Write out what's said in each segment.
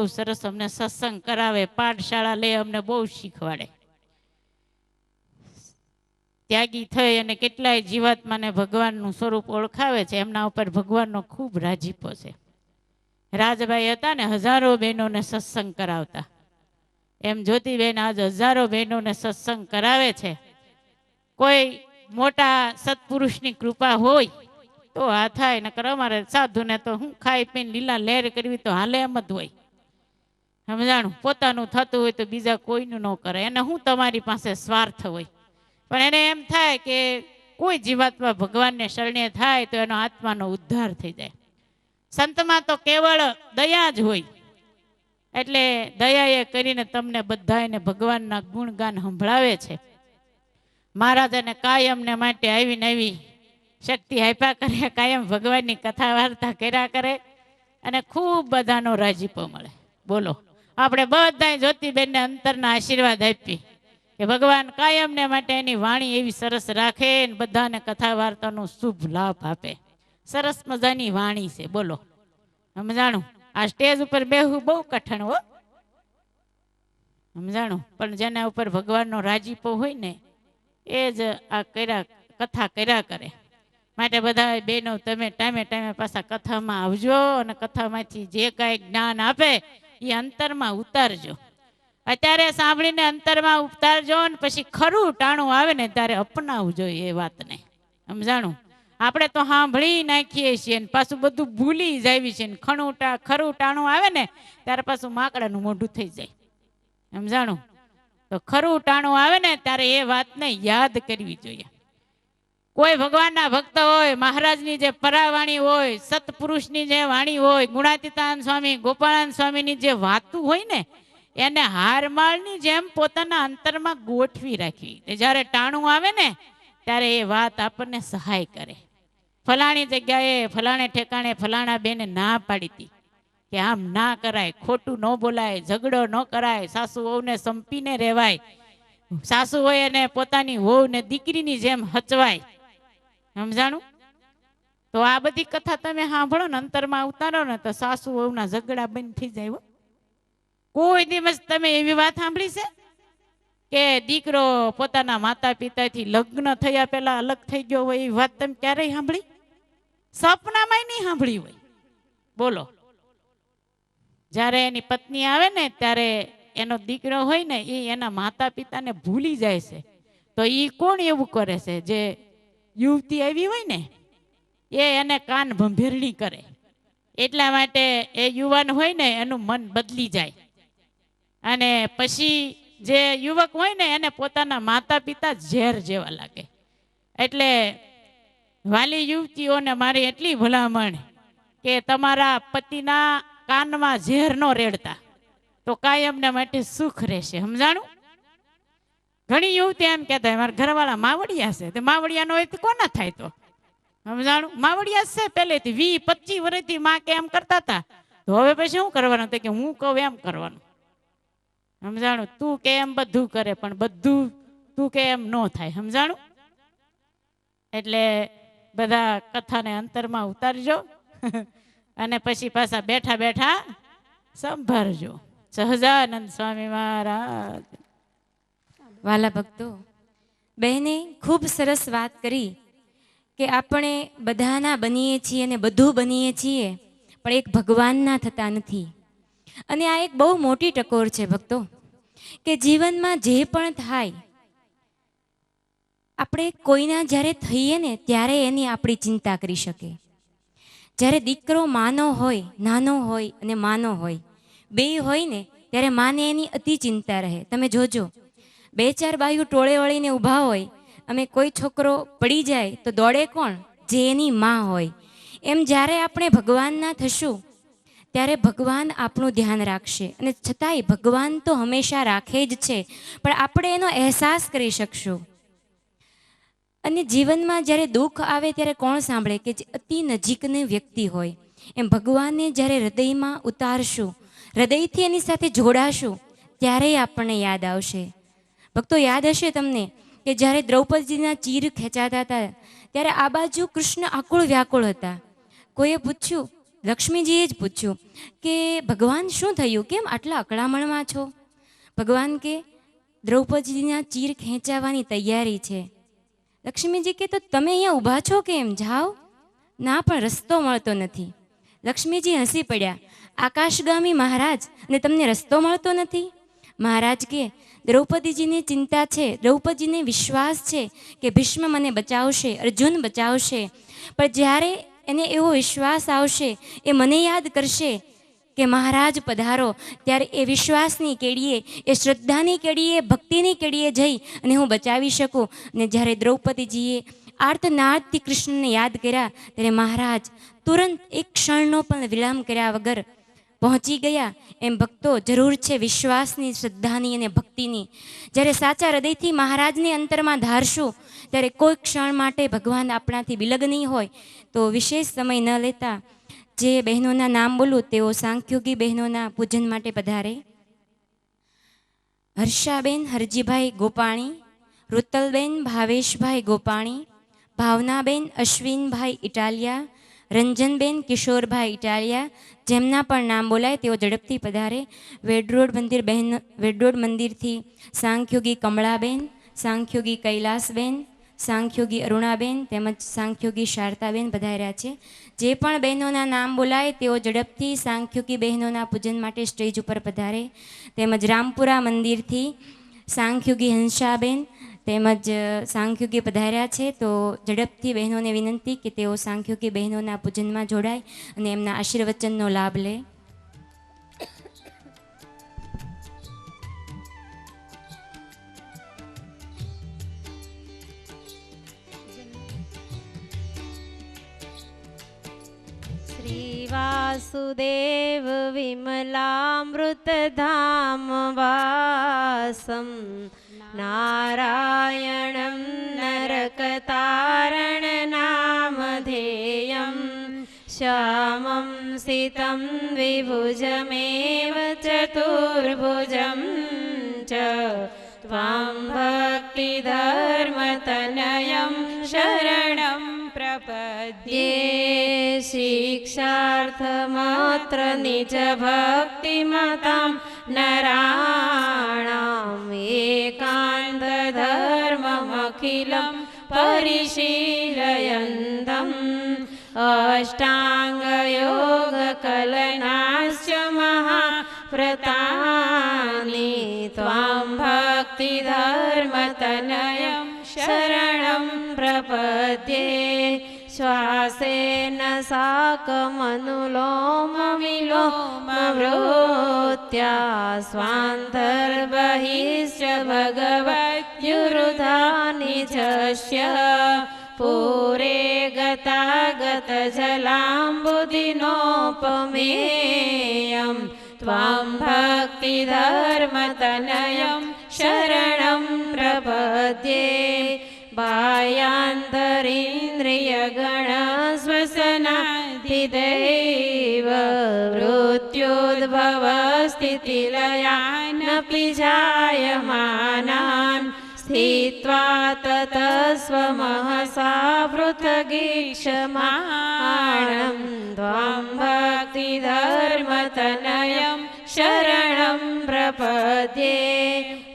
બહુ સરસ અમને સત્સંગ કરાવે, પાઠશાળા લે, અમને બહુ શીખવાડે. ત્યાગી થઈ અને કેટલાય જીવાત્માને ભગવાનનું સ્વરૂપ ઓળખાવે છે. એમના ઉપર ભગવાનનો ખૂબ રાજીપો છે. રાજભાઈ હતા ને, હજારો બહેનોને સત્સંગ કરાવતા. એમ જ્યોતિબેન આજ હજારો બહેનોને સત્સંગ કરાવે છે. કોઈ મોટા સત્પુરુષની કૃપા હોય તો આ થાય, નકર અમારે સાધુને તો હું ખાઈ પીને લીલા લહેર કરવી તો હાલે એમ જ હોય. સમજાણું? પોતાનું થતું હોય તો બીજા કોઈનું ન કરે. એને હું તમારી પાસે સ્વાર્થ હોય, પણ એને એમ થાય કે કોઈ જીવાત્મા ભગવાનને શરણે થાય તો એનો આત્માનો ઉદ્ધાર થઈ જાય. સંતમાં તો કેવળ દયા જ હોય. એટલે દયા એ કરીને તમને બધાને ભગવાનના ગુણગાન સંભળાવે છે. મહારાજાને કાયમને માટે આવીને આવી શક્તિ આપ્યા કરે, કાયમ ભગવાનની કથા વાર્તા કર્યા કરે અને ખૂબ બધાનો રાજીપો મળે. બોલો, આપણે બધા જ્યોતિબેનને અંતરના આશીર્વાદ આપી કે ભગવાન કાયમને માટે એની વાણી એવી સરસ રાખે ને બધાને કથા વાર્તાનો શુભ લાભ આપે. સરસ મજાની વાણી છે. બોલો, સમજાણું? આ સ્ટેજ ઉપર બેહવું બહુ કઠણ હો, સમજાણું? પણ જેના ઉપર ભગવાનનો રાજીપો હોય ને એ જ આ કથા કર્યા કરે. માટે બધા બહેનો તમે ટાઈમે ટાઈમે પાછા કથામાં આવજો અને કથામાંથી જે કાંઈ જ્ઞાન આપે એ અંતરમાં ઉતારજો. અત્યારે સાંભળીને અંતરમાં ઉતારજો ને પછી ખરું ટાણું આવે ને ત્યારે અપનાવજો એ વાતને. સમજાણું? આપણે તો સાંભળી નાખીએ છીએ ને પાછું બધું ભૂલી જાવી છે ને ખરું ટાણું આવે ને ત્યારે પાછું માકડાનું મોઢું થઈ જાય. સમજાણું? તો ખરું ટાણું આવે ને ત્યારે એ વાતને યાદ કરવી જોઈએ. કોઈ ભગવાનના ભક્ત હોય, મહારાજની જે પરાવાણી હોય, સત્પુરુષની જે વાણી હોય, ગુણાતીતાનંદ સ્વામી, ગોપાળાનંદ સ્વામીની જે વાતું હોય ને એને હારમાળની જેમ પોતાના અંતરમાં ગોઠવી રાખવી. જ્યારે ટાણું આવે ને ત્યારે એ વાત આપણને સહાય કરે. ફલાણી જગ્યાએ ફલાણે ઠેકાણે ફલાણા બેને ના પાડી હતી કે આમ ના કરાય, ખોટું ન બોલાય, ઝઘડો ન કરાય, સાસુ વહુને સંપીને રહેવાય, સાસુ હોય એને પોતાની વહુને દીકરીની જેમ હચવાય. સમજાણું? તો આ બધી કથા તમે સાંભળો ને અંતરમાં ઉતારો ને તો સાસુ વહુના ઝઘડા બંધ થઈ જાય. કોઈ દિવસ તમે એવી વાત સાંભળી છે કે દીકરો પોતાના માતા પિતાથી લગ્ન થયા પહેલા અલગ થઈ ગયો હોય? એ વાત તમે ક્યારેય સાંભળી? સપનામાં નહીં સાંભળી હોય. બોલો, જ્યારે એની પત્ની આવે ને ત્યારે એનો દીકરો હોય ને એ એના માતા પિતાને ભૂલી જાય છે. તો એ કોણ એવું કરે છે? જે યુવતી આવી હોય ને એ એને કાન ભંભેરણી કરે. એટલા માટે એ યુવાન હોય ને એનું મન બદલી જાય અને પછી જે યુવક હોય ને એને પોતાના માતા પિતા ઝેર જેવા લાગે. એટલે વાલી યુવતીઓને મારી એટલી ભલામણ કે તમારા પતિના કાનમાં ઝેર નો રેડતા તો કાયમને માટે સુખ રહેશે. સમજાણું? ઘણી યુવતી એમ કહેતા મારા ઘરવાળા માવડિયા છે. માવડિયા નો હોય તો કોના થાય? તો સમજાણું? માવડિયા છે પહેલેથી 20-25 વર્ષથી માં કે એમ કરતા હતા. તો હવે પછી શું કરવાનું? કે હું કહું એમ કરવાનું. સમજાણું? તું કે એમ બધું કરે પણ બધું તું કે એમ ન થાય. સમજાણું? એટલે બધા કથાને અંતરમાં ઉતારજો અને પછી પાછા બેઠા બેઠા સંભાળજો. સહજાનંદ સ્વામી મહારાજ. વાલા ભક્તો, બહેને ખૂબ સરસ વાત કરી કે આપણે બધાના બનીએ છીએ અને બધું બનીએ છીએ પણ એક ભગવાનના થતા નથી. અને આ એક બહુ મોટી ટકોર છે ભક્તો કે જીવનમાં જે પણ થાય આપણે કોઈના જ્યારે થઈએ ને ત્યારે એની આપણી ચિંતા કરી શકે. જ્યારે દીકરો માનો હોય, નાનો હોય અને માનો હોય, બે હોય ને ત્યારે માને એની અતિ ચિંતા રહે. તમે જોજો 2-4 બાયું ટોળે વળીને ઊભા હોય અમે કોઈ છોકરો પડી જાય તો દોડે કોણ? જે એની માં હોય. એમ જ્યારે આપણે ભગવાનના થશું ત્યારે ભગવાન આપણું ધ્યાન રાખશે. અને છતાંય ભગવાન તો હંમેશા રાખે જ છે પણ આપણે એનો અહેસાસ કરી શકશું. અને જીવનમાં જ્યારે દુઃખ આવે ત્યારે કોણ સાંભળે? કે જે અતિ નજીકની વ્યક્તિ હોય. એમ ભગવાનને જ્યારે હૃદયમાં ઉતારશું, હૃદયથી એની સાથે જોડાશું ત્યારે આપણને યાદ આવશે. ભક્તો, યાદ હશે તમને કે જ્યારે દ્રૌપદીના ચીર ખેંચાતા હતા ત્યારે આ બાજુ કૃષ્ણ આકુળ વ્યાકુળ હતા. કોઈએ પૂછ્યું લક્ષ્મીજીએ જ પૂછ્યું કે ભગવાન શું થયું, કેમ આટલા અકળામણમાં છો? ભગવાન કે દ્રૌપદીના ચીર ખેંચાવાની તૈયારી છે. લક્ષ્મીજી કે તો તમે અહીંયા ઊભા છો કેમ, જાઓ. ના, પણ રસ્તો મળતો નથી. લક્ષ્મીજી હસી પડ્યા, આકાશગામી મહારાજ, અને તમને રસ્તો મળતો નથી? મહારાજ કે દ્રૌપદીજીને ચિંતા છે, દ્રૌપદીને વિશ્વાસ છે કે ભીષ્મ મને બચાવશે, અર્જુન બચાવશે, પણ જ્યારે એને એવો વિશ્વાસ આવશે, એ મને યાદ કરશે કે મહારાજ પધારો, ત્યારે એ વિશ્વાસની કેડીએ, એ શ્રદ્ધાની કેડીએ, ભક્તિની કેડીએ જઈ અને હું બચાવી શકું. અને જ્યારે દ્રૌપદીજીએ આર્તનાદથી કૃષ્ણને યાદ કર્યા, ત્યારે મહારાજ તુરંત એક ક્ષણનો પણ વિલંબ કર્યા વગર પહોંચી ગયા. એમ ભક્તો જરૂર છે વિશ્વાસની, શ્રદ્ધાની અને ભક્તિની. જ્યારે સાચા હૃદયથી મહારાજને અંતરમાં ધારશું, ત્યારે કોઈ ક્ષણ માટે ભગવાન આપણાથી વિલગ નહીં હોય. તો વિશેષ સમય ન લેતા જે બહેનોના નામ બોલું તેઓ સાંખ્યોગી બહેનોના પૂજન માટે પધારે. હર્ષાબેન હરજીભાઈ ગોપાણી, રુતલબેન ભાવેશભાઈ ગોપાણી, ભાવનાબેન અશ્વિનભાઈ ઇટાલિયા, રંજનબેન કિશોરભાઈ ઇટાલિયા. જેમના પણ નામ બોલાય તેઓ ઝડપથી પધારે. વેડરોડ મંદિરથી સાંખ્યોગી કમળાબેન, સાંખ્યોગી કૈલાસબેન, સાંખ્યોગી અરુણાબેન તેમજ સાંખ્યોગી શારદાબેન પધાર્યા છે. જે પણ બહેનોના નામ બોલાય તેઓ ઝડપથી સાંખ્યોગી બહેનોના પૂજન માટે સ્ટેજ ઉપર પધારે. તેમજ રામપુરા મંદિરથી સાંખ્યોગી હંસાબેન તેમજ સાંખ્યોગી પધાર્યા છે. તો ઝડપથી બહેનોને વિનંતી કે તેઓ સાંખ્યોગી બહેનોના પૂજનમાં જોડાય અને એમના આશીર્વચનનો લાભ લે. वासुदेव विमलामृतधाम वासं नारायणं नरकतारण नामधेयं श्यामं सितं विभुजमेव चतुर्भुजं च त्वां भक्तिधर्मतनयं शरणं प्रपद्ये. शिक्षार्थमात्र निजभक्तिमतां नराणाम् एकान्तधर्ममखिलं परिशीलयन्तम् अष्टाङ्गयोगकलनाश्च महाव्रतानि त्वां भक्तिधर्मतनयं शरणं प्रपद्ये. श्वासेन साकमनुलोमविलोमवृत्त्या स्वान्तर्बहिश्च भगवद्युरुधानि चस्य पूरे गतागतजलाम्बुदिनोपमेयं त्वां भक्तिधर्मतनयं शरणं प्रपद्ये. बाह्यान्तरिन्द्रियगणश्वसनादिदैव मृत्योद्भवस्थितिलयानपि जायमानान् स्थित्वा ततस्वमहसा पृथगीक्षमाणं त्वां भक्तिधर्मतनयं शरणं प्रपद्ये.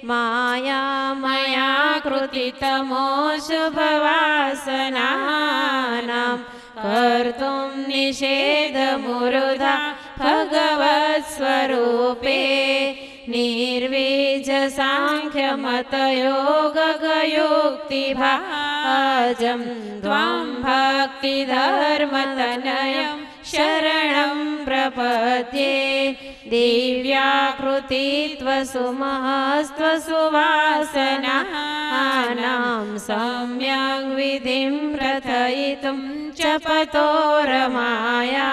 मायामया कृतितमोऽशुभवासनानां कर्तुं निषेधमुरुधा भगवत्स्वरूपे निर्वीजसाङ्ख्यमतयोगयुक्तिभाजं त्वां भक्तिधर्मतनयं शरणं प्रपद्ये. दिव्याकृतित्वसुमहस्त्वसुवासनानां सम्यग् विधिं प्रथयितुं च पतो रमाया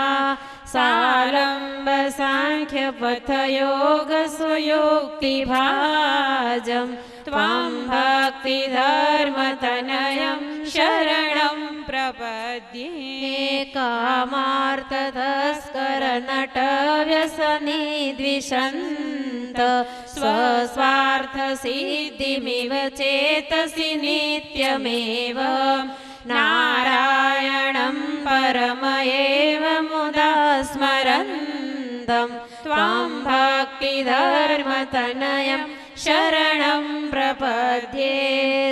सालम्बसाङ्ख्यपथयोगसुयुक्तिभाजं त्वां भक्तिधर्मतनयं शरणं प्रपद्ये. कामार्थतस्करनटव्यसनिद्विषन्त स्वस्वार्थसिद्धिमिव चेतसि नित्यमेव नारायणं परमएव मुदा स्मरन्तं त्वां भक्तिधर्मतनयं शरणं प्रपद्ये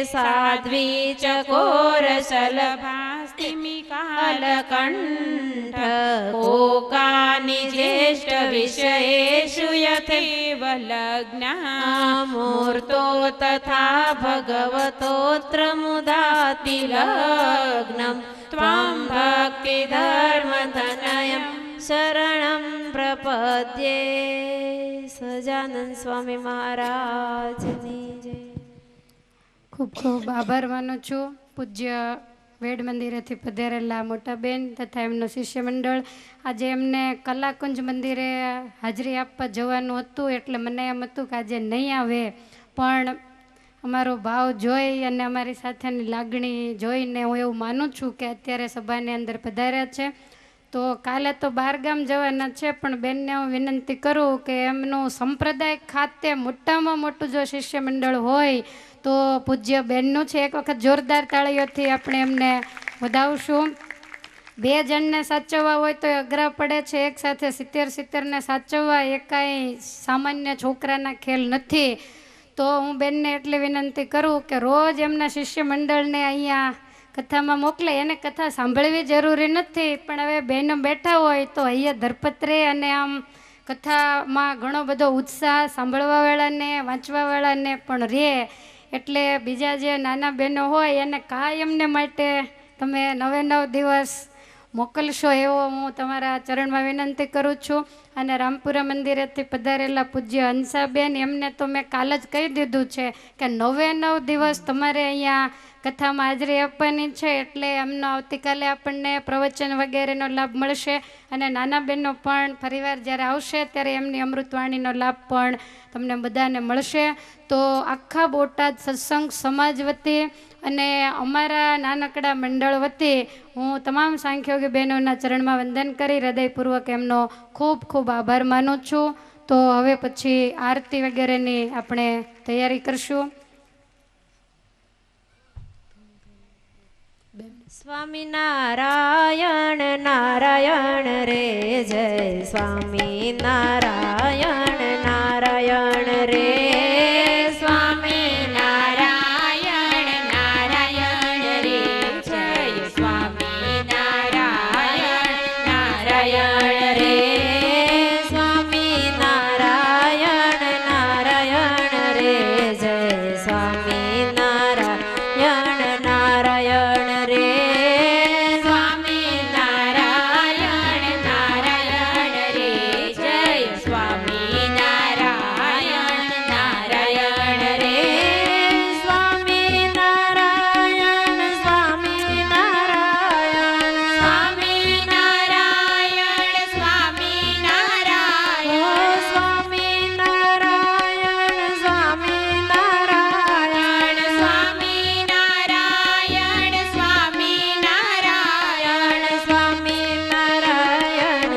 साध्वी चकोरशलभास्तिमिकालकण्ठ कोकानि ज्येष्ठविषयेषु यथैव लग्ना मूर्तो तथा भगवतोऽत्र मुदातिलग्नं त्वां भक्तिधर्मतनयं शरणं प्रपद्ये। સહજાનંદ સ્વામી મહારાજની જય. ખૂબ ખૂબ આભાર માનું છું પૂજ્ય વેડ મંદિરેથી પધારેલા મોટા બેન તથા એમનું શિષ્ય મંડળ. આજે એમને કલાકુંજ મંદિરે હાજરી આપવા જવાનું હતું એટલે મને એમ હતું કે આજે નહીં આવે, પણ અમારો ભાવ જોઈ અને અમારી સાથેની લાગણી જોઈને હું એવું માનું છું કે અત્યારે સભાની અંદર પધાર્યા છે. તો કાલે તો બહારગામ જવાના છે, પણ બેનને હું વિનંતી કરું કે એમનું સંપ્રદાય ખાતે મોટામાં મોટું જો શિષ્ય મંડળ હોય તો પૂજ્ય બેનનું છે. એક વખત જોરદાર તાળીઓથી આપણે એમને વધાવશું. 2 જણને સાચવવા હોય તો અઘરા પડે છે, એક સાથે 70 સાચવવા એ કાંઈ સામાન્ય છોકરાના ખેલ નથી. તો હું બેનને એટલી વિનંતી કરું કે રોજ એમના શિષ્ય મંડળને અહીંયા કથામાં મોકલે. એને કથા સાંભળવી જરૂરી નથી, પણ હવે બહેનો બેઠા હોય તો અહીંયા ધરપત્રે અને આમ કથામાં ઘણો બધો ઉત્સાહ સાંભળવાવાળાને વાંચવાવાળાને પણ રહે. એટલે બીજા જે નાના બહેનો હોય એને કાયમને માટે તમે 9 દિવસ મોકલશો એવો હું તમારા ચરણમાં વિનંતી કરું છું. અને રામપુરા મંદિરેથી પધારેલા પૂજ્ય હંસાબેન, એમને તો મેં કાલ જ કહી દીધું છે કે 9 દિવસ તમારે અહીંયા કથામાં હાજરી આપવાની છે, એટલે એમનો આવતીકાલે આપણને પ્રવચન વગેરેનો લાભ મળશે. અને નાના બહેનો પણ ફરીવાર જ્યારે આવશે ત્યારે એમની અમૃતવાણીનો લાભ પણ તમને બધાને મળશે. તો આખા બોટાદ સત્સંગ સમાજ વતી અને અમારા નાનકડા મંડળ વતી હું તમામ સાંખ્યોગી બહેનોના ચરણમાં વંદન કરી હૃદયપૂર્વક એમનો ખૂબ ખૂબ આભાર માનું છું. તો હવે પછી આરતી વગેરેની આપણે તૈયારી કરશું. સ્વામી નારાયણ નારાયણ રે જય સ્વામી નારાયણ નારાયણ રે સ્વામી નારાયણ નારાયણ રે જય સ્વામી નારાયણ નારાયણ રે સ્વામી નારાયણ નારાયણ રે જય સ્વામી નારાયણ નારાયણ રે સ્વામી નારાયણ નારાયણ રે જય સ્વામી નારાયણ નારાયણ રે સ્વામી નારાયણ સ્વામી નારાયણ સ્વામી નારાયણ સ્વામી નારાયણ સ્વામી નારાયણ સ્વામી નારાયણ સ્વામી નારાયણ સ્વામી નારાયણ સ્વામી નારાયણ સ્વામી નારાયણ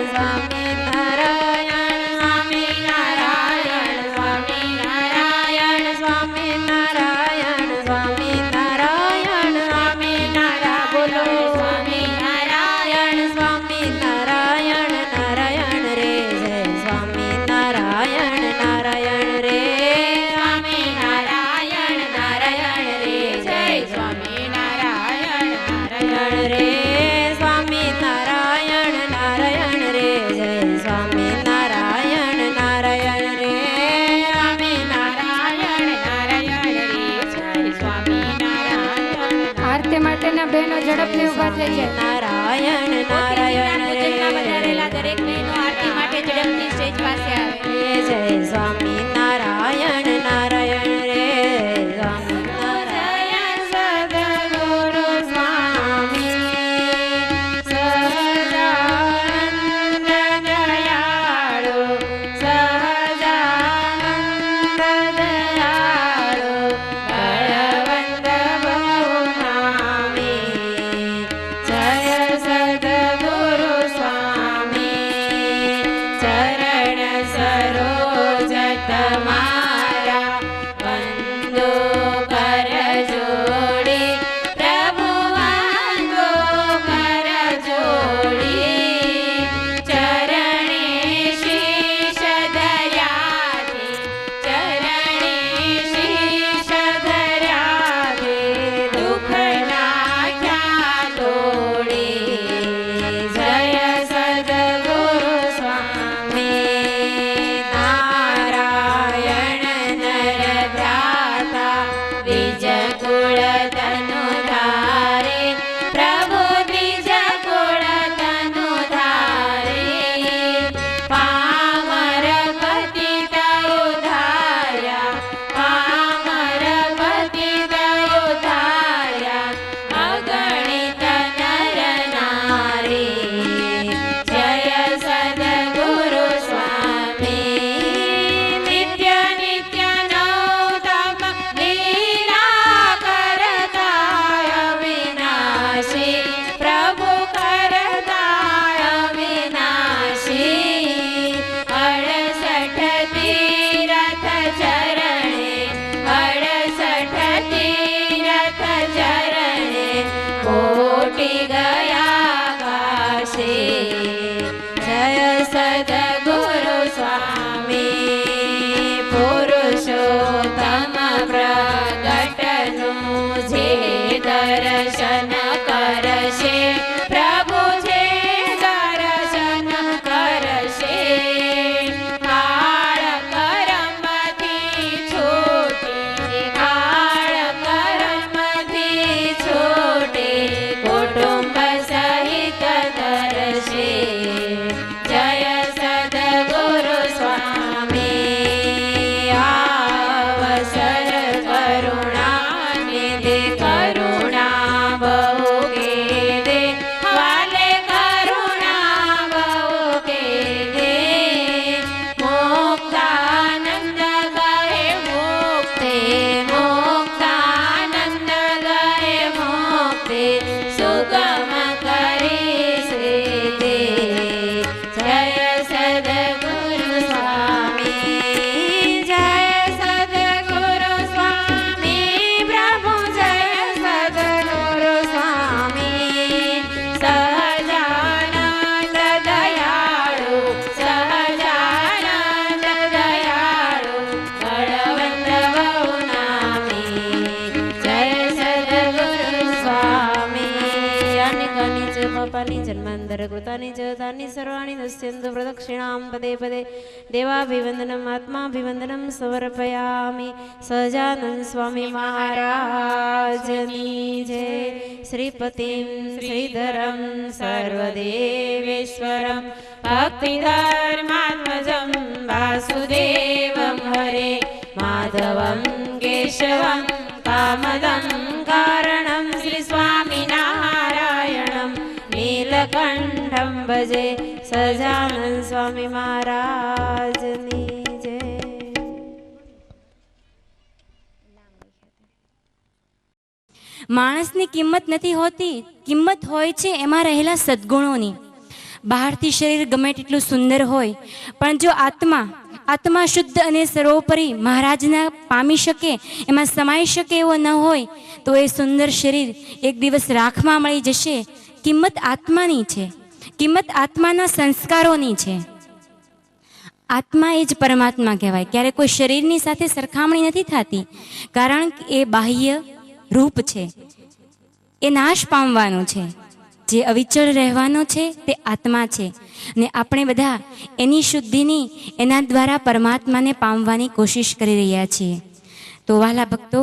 સ્વામી નારાયણ સ્વામી નારાયણ સ્વામી નારાયણ સ્વામી નારાયણ સ્વામી નારાયણ બોલો સ્વામી નારાયણ સ્વામી નારાયણ નારાયણ રે જય સ્વામી નારાયણ નારાયણ રે સ્વામી નારાયણ નારાયણ રે જય સ્વામી નારાયણ નારાયણ રે સ્વામી નારાયણ નારાયણ રે જય સ્વામી નારાયણ નારાયણ રે સ્વામી નારાયણ નારાયણ રે જય સ્વામી નારાયણ આરતી માટેના બહેનો ઝડપથી ઊભા થઈ જાય. નારાયણ નારાયણ રે વધારેલા દરેક બહેનો આરતી માટે ઝડપથી સ્ટેજ પાસે આવે. જય સ્વામી નારાયણ નારાયણ રે સ્વામી નારાયણ સદગુરુ સ્વામી સહજાનંદ દયાળુ સહજાનંદ દયાળુ બળવંત બહુ નામી જય સદગુરુ સ્વામી कृतानि च तानि सर्वाणि नश्यन्तु प्रदक्षिणां पदे पदे देवाभिवन्दनम् आत्माभिवन्दनं समर्पयामि। सजानंद स्वामी महाराजनी जय। श्रीपतिं श्रीधरं सर्वदेवेश्वरं भक्तिधर्मात्मजं वासुदेवं हरे माधवं केशवं कामदं कारणं श्री स्वामिनारायणं नीलकण्ठं भजे। सजानंद स्वामी महाराजनी जय। માણસની કિંમત નથી હોતી, કિંમત હોય છે એમાં રહેલા સદ્ગુણોની. બહારથી શરીર ગમે તેટલું સુંદર હોય, પણ જો આત્મા શુદ્ધ અને સર્વોપરી મહારાજના પામી શકે, એમાં સમાઈ શકે એવો ન હોય, તો એ સુંદર શરીર એક દિવસ રાખમાં મળી જશે. કિંમત આત્માની છે, કિંમત આત્માના સંસ્કારોની છે. આત્મા એ જ પરમાત્મા કહેવાય. ક્યારે કોઈ શરીરની સાથે સરખામણી નથી થતી, કારણ કે એ બાહ્ય રૂપ છે, એ નાશ પામવાનું છે. જે અવિચળ રહેવાનો છે તે આત્મા છે, ને આપણે બધા એની શુદ્ધિની, એના દ્વારા પરમાત્માને પામવાની કોશિશ કરી રહ્યા છીએ. તો વહાલા ભક્તો,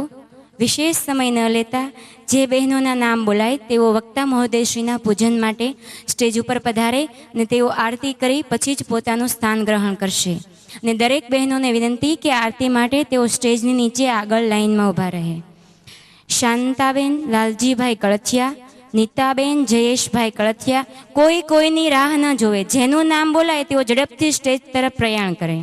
વિશેષ સમય ન લેતા જે બહેનોના નામ બોલાય તેઓ વક્તા મહોદયશ્રીના પૂજન માટે સ્ટેજ ઉપર પધારે ને તેઓ આરતી કરી પછી જ પોતાનું સ્થાન ગ્રહણ કરશે. ને દરેક બહેનોને વિનંતી કે આરતી માટે તેઓ સ્ટેજની નીચે આગળ લાઈનમાં ઊભા રહે. શાંતાબેન લાલજીભાઈ કળથિયા, નીતાબેન જયેશભાઈ કળથિયા, કોઈની રાહ ન જોવે, જેનું નામ બોલાય તેઓ ઝડપથી સ્ટેજ તરફ પ્રયાણ કરે.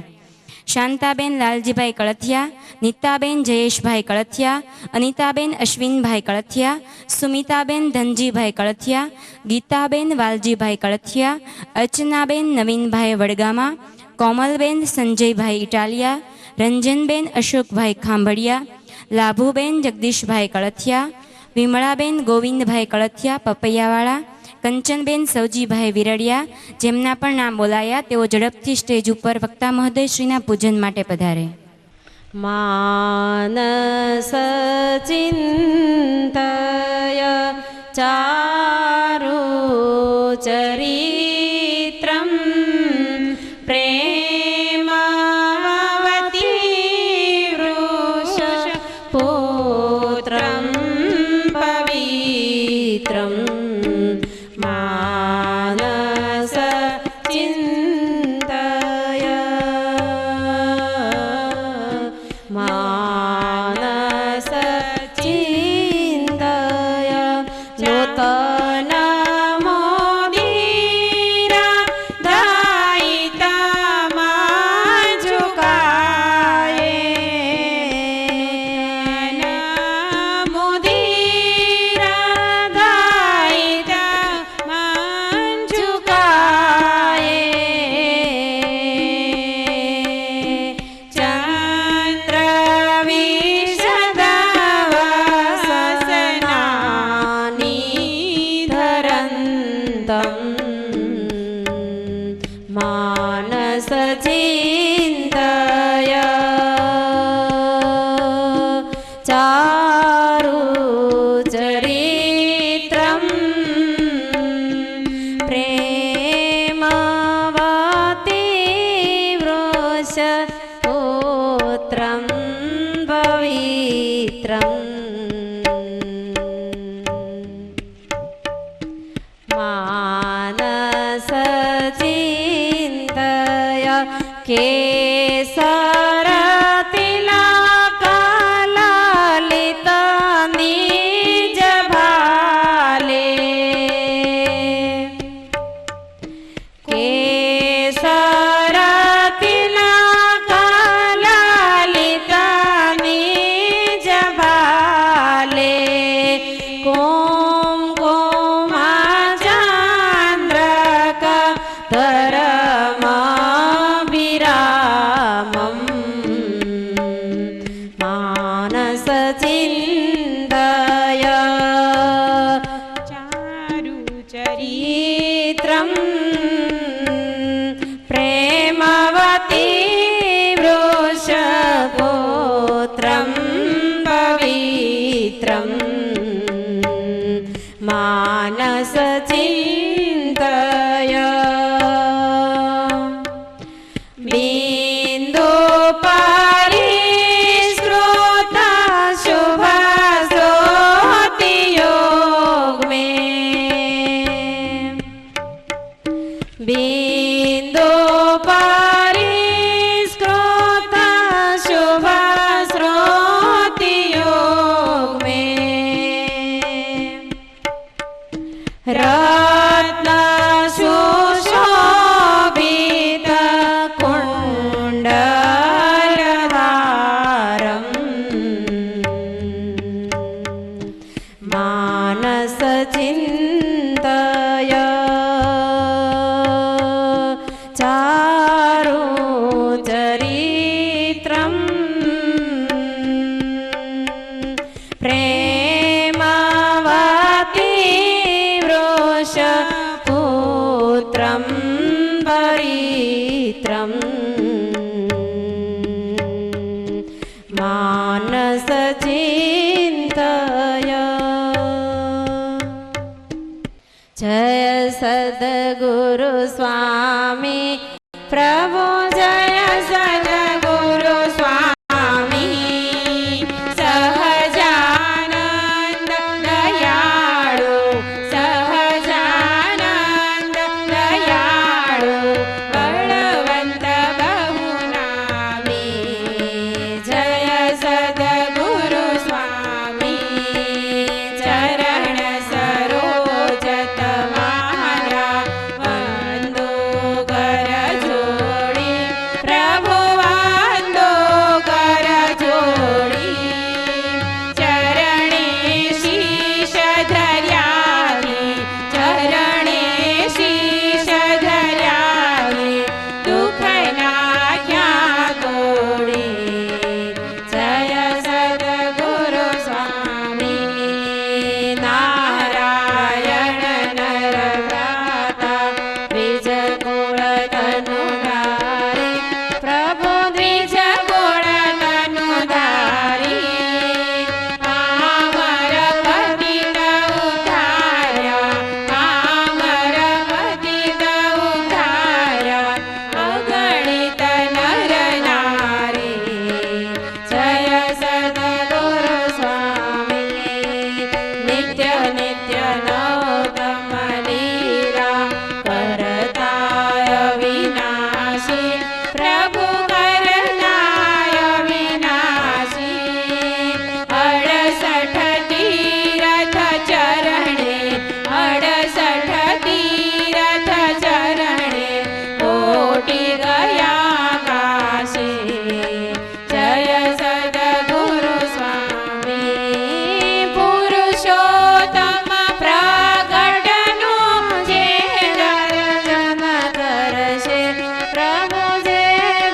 શાંતાબેન લાલજીભાઈ કળથિયા, નીતાબેન જયેશભાઈ કળથિયા, અનિતાબેન અશ્વિનભાઈ કળથિયા, સુમિતાબેન ધનજીભાઈ કળથિયા, ગીતાબેન વાલજીભાઈ કળથિયા, અર્ચનાબેન નવીનભાઈ વડગામા, કોમલબેન સંજયભાઈ ઇટાલિયા, રંજનબેન અશોકભાઈ ખાંભળિયા, લાભુબેન જગદીશભાઈ કળથિયા, વિમળાબેન ગોવિંદભાઈ કળથિયા પપૈયાવાળા, કંચનબેન સવજીભાઈ વિરડિયા, જેમના પણ નામ બોલાયા તેઓ ઝડપથી સ્ટેજ ઉપર વક્તા મહોદયશ્રીના પૂજન માટે પધારે. માનસ ચિંતય ચારુ ચરિત્રમ પ્રેમવતી વૃષ પુત્રમ પવિત્રમ. માનસ ચિંતય માનસ ચિંતય નૂતન મોદીરા દાયિતામાં ઝુકાયે. મોદીરા દાયિતામાં ઝુકાયે. ચંદ્ર વિષદવસનાની ધરંતમ. માનસ ચિંતય ચારુ ચરિત્રમ પ્રેમવતી વૃષ પુત્રમ પવિત્રમ. માનસ ચિંતય કેસર તિલક લલિત નિજ ભાલે. કેસર તિલક લલિત નિજ ભાલે. કુમકુમચંદ્રક ધરમાભિરામમ. માનસ ચિંતય ચારુ ચરિત્રમ પ્રેમવતી વૃષપુત્રમ પવિત્રમ. માનસ ચિંતય સદગુરુ સ્વામી પ્રભુ જય સદગુરુ સ્વામી સહજાનંદ દયાળુ સહજાનંદ દયાળુ બળવંત બહુનામી જય સદગુરુ સ્વામી ચરણ સરોજ તમારા વંદો કર જોડી પ્રભુ વંદો કર જોડી ચરણે શીશ ધર્યાની ચરણે શીશ ધર્યાની દુઃખ નાખ્યા તોડી જય સદગુરુ સ્વામી નારાયણ નર ભ્રાતા દ્વિજ કુળ તનુધારી પ્રભુ દ્વિજ કુળ તનુધારી આમર પતિત ઉદ્ધાર્યા આમર પતિત ઉદ્ધાર્યા અગણિત નર નારી જય સદગુરુ સ્વામી નિત્ય નિત્ય નૌતમ લીલા કરતાય વિનાશી પ્રભુ કરતાય વિનાશી 68 તીરથ ચરણે 68 તીરથ ચરણે કોટી ગયા કાશી જય સદગુરુ સ્વામી પુરુષોત્તમ પ્રગટનું જે દર્શન કરશે પ્રભુ જે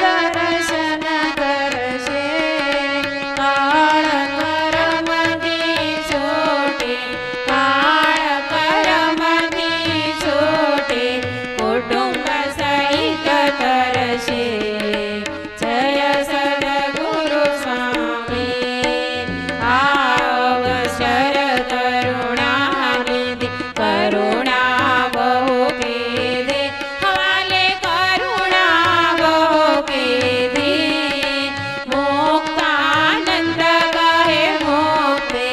દર્શન કરશે કાળ કરમથી છૂટે કાળ કરમથી છૂટે કુટુંબ સહિત તરશે જય સદગુરુ સ્વામી અવસર કરુણાનિધિ કરુણા બહુ કીધી હવાલે કરુણા બહુ કીધી મુક્તાનંદ કહે મુક્તે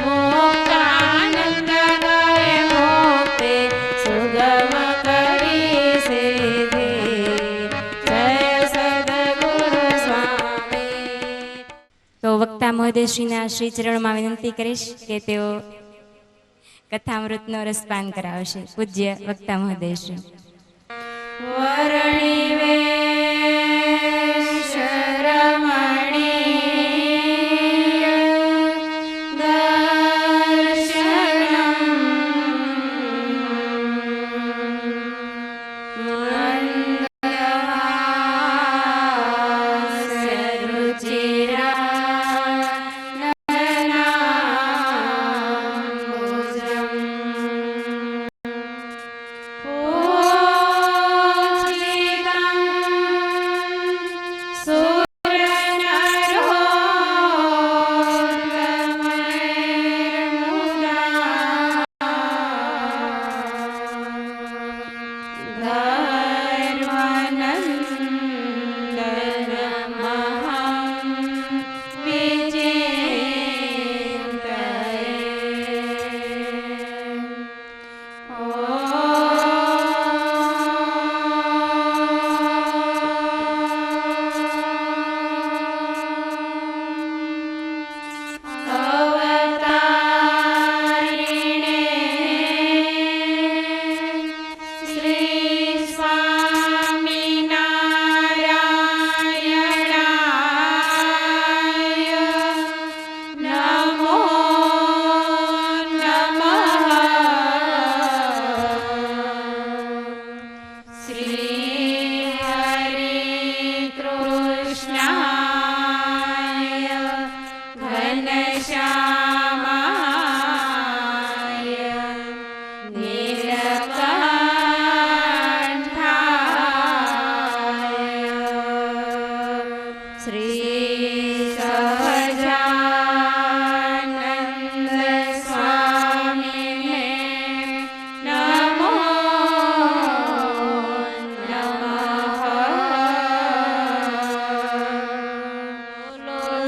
મુક્તાનંદ કહે મુક્તે સુગમ કરી સીધી જય સદગુરુ સ્વામી તો વક્તા મહોદયશ્રીના શ્રી ચરણમાં વિનંતી કરીશ કે તેઓ કથામૃતનો રસપાન કરાવશે. પૂજ્ય વક્તા મહોદયશ્રી. વરણી વેશ રમણીય દર્શનમ મંદહાસ્ય રુચિરા નયનાંબુજમ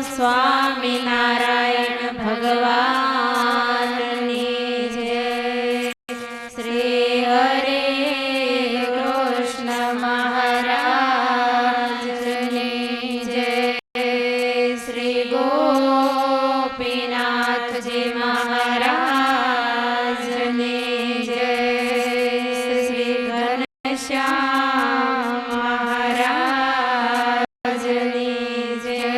સ્વામિનારાયણ ભગવાનની જય. શ્રી હરે કૃષ્ણ મહારાજની જય. શ્રી ગોપીનાથજી મહારાજની જય. શ્રી ઘનશ્યામ મહારાજની જય.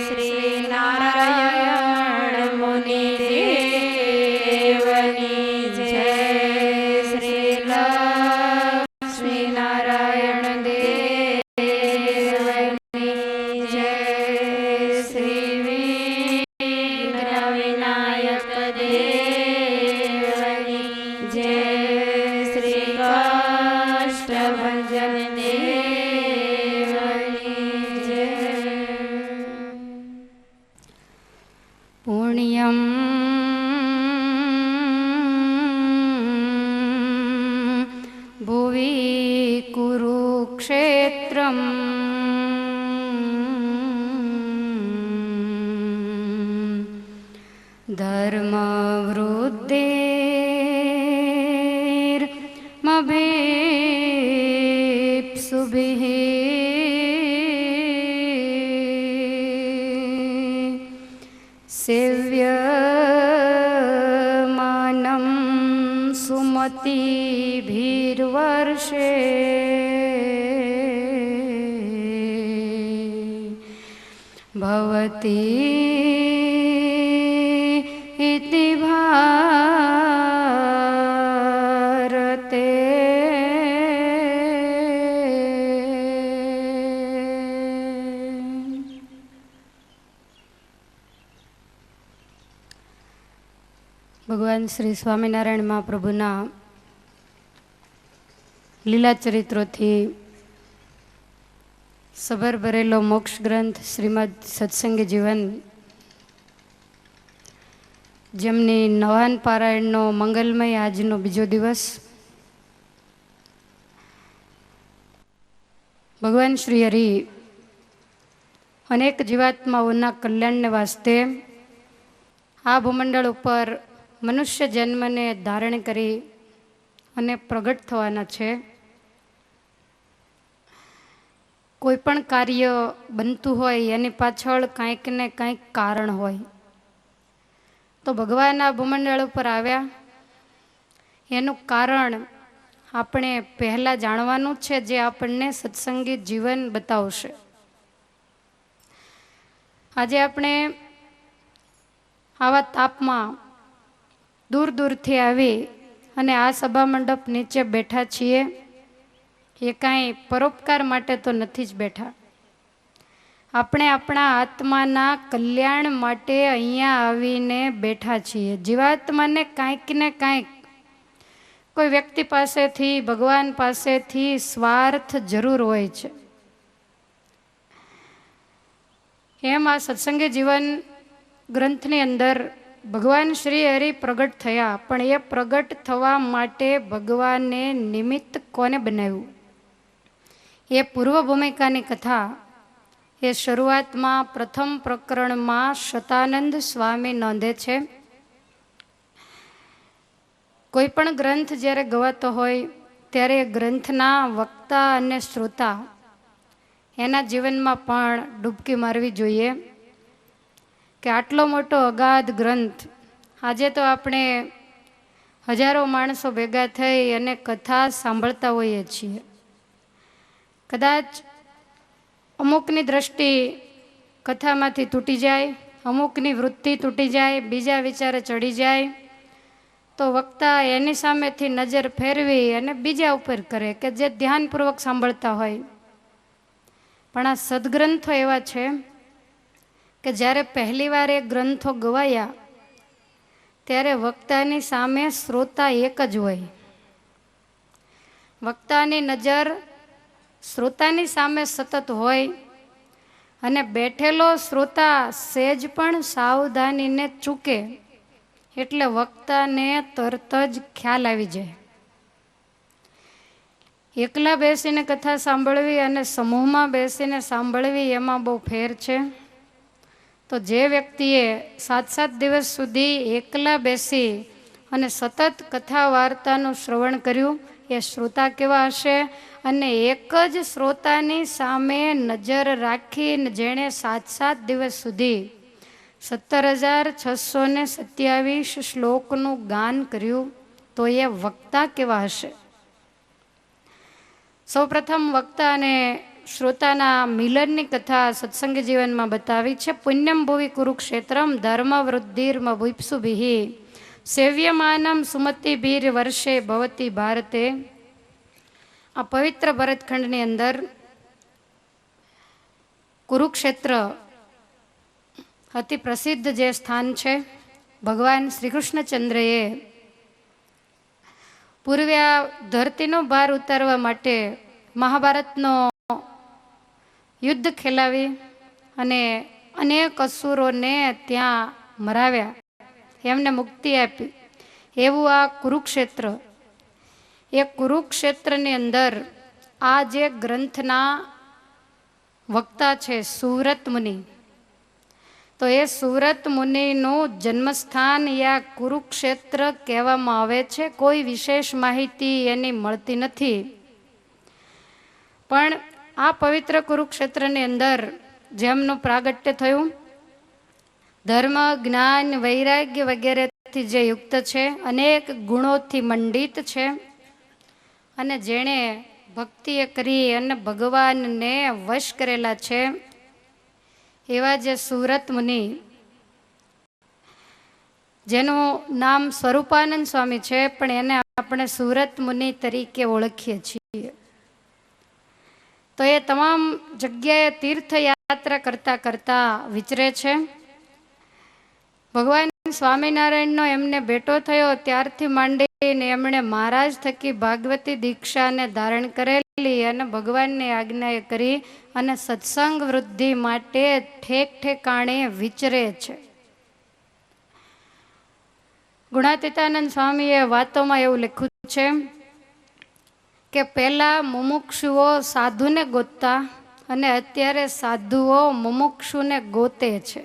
શ્રી નારાયણ મુનિ દેવની જય. શ્રી લક્ષ્મી નારાયણ દેવની જય. શ્રી વિઘ્ન વિનાયક દેવની જય. શ્રી કાષ્ટભંજન દેવની જય. પુણ્યમ ભુવિ કુરુક્ષેત્રમ ધર્મવૃદ્ધિર્મભીપ્સુભિः સેવ્યમાनं સુમતિભીર્વર્ષે ભવતિ ઇતિ ભારતે. ભગવાન શ્રી સ્વામિનારાયણ મહાપ્રભુના લીલા ચરિત્રોથી સબર ભરેલો મોક્ષ ગ્રંથ શ્રીમદ સત્સંગી જીવન, જેમની નવાન પારાયણનો મંગલમય આજનો બીજો દિવસ, ભગવાન શ્રી હરિ અનેક જીવાત્માઓના કલ્યાણને વાસ્તે આ ભૂમંડળ ઉપર મનુષ્ય જન્મને ધારણ કરી અને પ્રગટ થવાના છે. કોઈ પણ કાર્ય બનતું હોય એની પાછળ કાંઈક ને કાંઈક કારણ હોય. તો ભગવાન આ ભૂમંડળ ઉપર આવ્યા એનું કારણ આપણે પહેલાં જાણવાનું છે, જે આપણને સત્સંગી જીવન બતાવશે. આજે આપણે આવા તાપમાં દૂર દૂરથી આવી અને આ સભા મંડપ નીચે બેઠા છીએ એ કાંઈ પરોપકાર માટે તો નથી જ બેઠા. આપણે આપણા આત્માના કલ્યાણ માટે અહીંયા આવીને બેઠા છીએ. જીવાત્માને કાંઈક ને કાંઈક કોઈ વ્યક્તિ પાસેથી, ભગવાન પાસેથી સ્વાર્થ જરૂર હોય છે. એમ આ સત્સંગી જીવન ગ્રંથની અંદર ભગવાન શ્રી હરિ પ્રગટ થયા, પણ એ પ્રગટ થવા માટે ભગવાને નિમિત્ત કોને બનાવ્યું એ પૂર્વ ભૂમિકાની કથા એ શરૂઆતમાં પ્રથમ પ્રકરણમાં શતાનંદ સ્વામી નોંધે છે. કોઈ પણ ગ્રંથ જ્યારે ગવાતો હોય ત્યારે ગ્રંથના વક્તા અને શ્રોતા એના જીવનમાં પણ ડૂબકી મારવી જોઈએ કે આટલો મોટો અગાધ ગ્રંથ, આજે તો આપણે હજારો માણસો ભેગા થઈ અને કથા સાંભળતા હોઈએ છીએ. કદાચ અમુકની દ્રષ્ટિ કથામાંથી તૂટી જાય, અમુકની વૃત્તિ તૂટી જાય, બીજા વિચારે ચડી જાય, તો વક્તા એની સામેથી નજર ફેરવી અને બીજા ઉપર કરે કે જે ધ્યાનપૂર્વક સાંભળતા હોય. પણ આ સદગ્રંથો એવા છે કે જ્યારે પહેલી વાર એ ગ્રંથો ગવાયા ત્યારે વક્તાની સામે શ્રોતા એક જ હોય. વક્તાની નજર શ્રોતાની સામે સતત હોય અને બેઠેલો શ્રોતા સહેજ પણ સાવધાનીને ચૂકે એટલે વક્તાને તરત જ ખ્યાલ આવી જાય. એકલા બેસીને કથા સાંભળવી અને સમૂહમાં બેસીને સાંભળવી એમાં બહુ ફેર છે. તો જે વ્યક્તિએ 7 દિવસ સુધી એકલા બેસી અને સતત કથા વાર્તાનું શ્રવણ કર્યું એ શ્રોતા કેવા હશે? અને એક જ શ્રોતાની સામે નજર રાખીને જેણે 7 દિવસ સુધી 17,627 શ્લોકનું ગાન કર્યું તો એ વક્તા કેવા હશે? સૌપ્રથમ વક્તા અને શ્રોતાના મિલનની કથા સત્સંગ જીવનમાં બતાવી છે. પુણ્યમ ભુવિ કુરુક્ષેત્રમ ધર્મ વૃદ્ધિર્મ ભુપ્સુભિ સેવ્યમાનમ સુમતિભીર વર્ષે ભવતી ભારતે. આ પવિત્ર ભરતખંડની અંદર કુરુક્ષેત્ર અતિ પ્રસિદ્ધ જે સ્થાન છે, ભગવાન શ્રી કૃષ્ણચંદ્રએ પૂર્વ્યા ધરતીનો ભાર ઉતારવા માટે મહાભારતનો યુદ્ધ ખેલાવી અને અનેક અસુરોને ત્યાં મરાવ્યા, એમને મુક્તિ આપી એવું આ કુરુક્ષેત્ર. એ કુરુક્ષેત્રની અંદર આ જે ગ્રંથના વક્તા છે સુવ્રત મુનિ, તો એ સુવ્રત મુનિનું જન્મસ્થાન યા કુરુક્ષેત્ર કહેવામાં આવે છે. કોઈ વિશેષ માહિતી એની મળતી નથી, પણ આ પવિત્ર કુરુક્ષેત્રની અંદર જેમનું પ્રાગટ્ય થયું, ધર્મ જ્ઞાન વૈરાગ્ય વગેરેથી જે યુક્ત છે, અનેક ગુણોથી મંડિત છે, અને જેણે ભક્તિએ કરી અને ભગવાનને વશ કરેલા છે, એવા જે સુવ્રત મુનિ, જેનું નામ સ્વરૂપાનંદ સ્વામી છે, પણ એને આપણે સુવ્રત મુનિ તરીકે ઓળખીએ છીએ. તો એ તમામ જગ્યાએ તીર્થયાત્રા કરતા કરતા વિચરે છે. ભગવાન સ્વામિનારાયણનો એમને ભેટો થયો ત્યારથી માંડીને એમણે મહારાજ થકી ભાગવતી દીક્ષાને ધારણ કરેલી અને ભગવાનની આજ્ઞાએ કરી અને સત્સંગ વૃદ્ધિ માટે ઠેક ઠેકાણે વિચરે છે. ગુણાતીતાનંદ સ્વામીએ વાતોમાં એવું લખ્યું છે કે પહેલા મુમુક્ષુઓ સાધુને ગોતતા અને અત્યારે સાધુઓ મુમુક્ષુને ગોતે છે.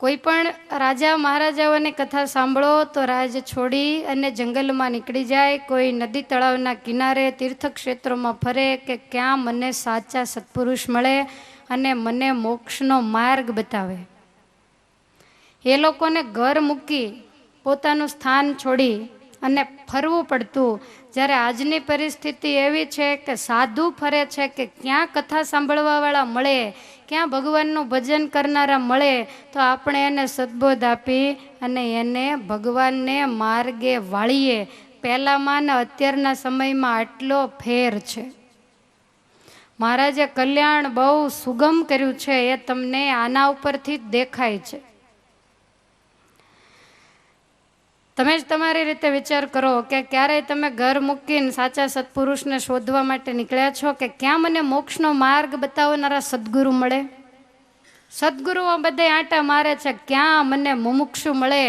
કોઈ પણ રાજા મહારાજાઓની કથા સાંભળો તો રાજ છોડી અને જંગલમાં નીકળી જાય, કોઈ નદી તળાવના કિનારે તીર્થક્ષેત્રોમાં ફરે કે ક્યાં મને સાચા સત્પુરુષ મળે અને મને મોક્ષનો માર્ગ બતાવે. એ લોકોને ઘર મૂકી પોતાનું સ્થાન છોડી અને ફરવું પડતું. જ્યારે આજની પરિસ્થિતિ એવી છે કે સાધુ ફરે છે કે ક્યાં કથા સાંભળવાવાળા મળે, ક્યાં ભગવાનનું ભજન કરનારા મળે, તો આપણે એને સદબોધ આપી અને એને ભગવાનને માર્ગે વાળીએ. પહેલામાં ને અત્યારના સમયમાં આટલો ફેર છે. મહારાજે કલ્યાણ બહુ સુગમ કર્યું છે, એ તમને આના ઉપરથી જ દેખાય છે. તમે જ તમારી રીતે વિચાર કરો કે ક્યારેય તમે ઘર મૂકીને સાચા સત્પુરુષને શોધવા માટે નીકળ્યા છો કે ક્યાં મને મોક્ષનો માર્ગ બતાવનારા સદગુરુ મળે? સદગુરુઓ બધે આંટા મારે છે, ક્યાં મને મુમુક્ષુ મળે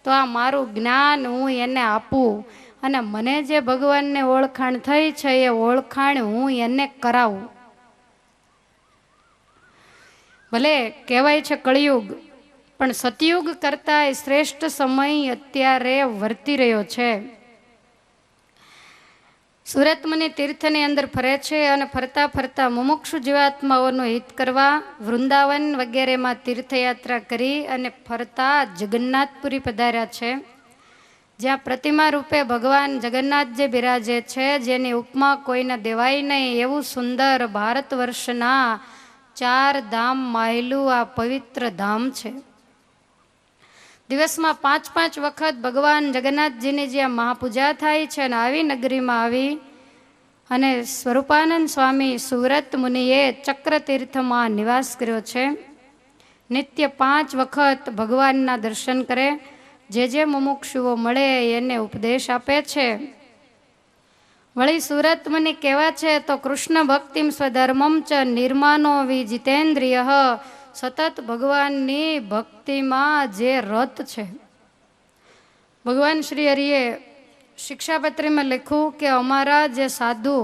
તો આ મારું જ્ઞાન હું એને આપું અને મને જે ભગવાનને ઓળખાણ થઈ છે એ ઓળખાણ હું એને કરાવું. ભલે કહેવાય છે કળિયુગ, પણ સતયુગ કરતા શ્રેષ્ઠ સમય અત્યારે વર્તી રહ્યો છે. સુરત મુનિ તીર્થની અંદર ફરે છે અને ફરતા ફરતા મુમુક્ષુ જીવાત્માઓનું હિત કરવા વૃંદાવન વગેરેમાં તીર્થયાત્રા કરી અને ફરતા જગન્નાથપુરી પધાર્યા છે, જ્યાં પ્રતિમા રૂપે ભગવાન જગન્નાથજી બિરાજે છે, જેની ઉપમા કોઈને દેવાય નહીં એવું સુંદર ભારત વર્ષના 4 ધામ માહેલું આ પવિત્ર ધામ છે. દિવસમાં 5-5 વખત ભગવાન જગન્નાથજીની જ્યાં મહાપૂજા થાય છે, અને આવી નગરીમાં આવી અને સ્વરૂપાનંદ સ્વામી સુવ્રત મુનિએ ચક્રતીર્થમાં નિવાસ કર્યો છે. નિત્ય 5 વખત ભગવાનના દર્શન કરે, જે મુમુક્ષુઓ મળે એને ઉપદેશ આપે છે. વળી સુરત મુનિ કેવા છે તો કૃષ્ણ ભક્તિમ સ્વધર્મમ ચ નિર્માનો વિજિતેન્દ્રિય, સતત ભગવાનની ભક્તિમાં જે રત છે. ભગવાન શ્રી હરિએ શિક્ષાપત્રીમાં લખ્યું કે અમારા જે સાધુ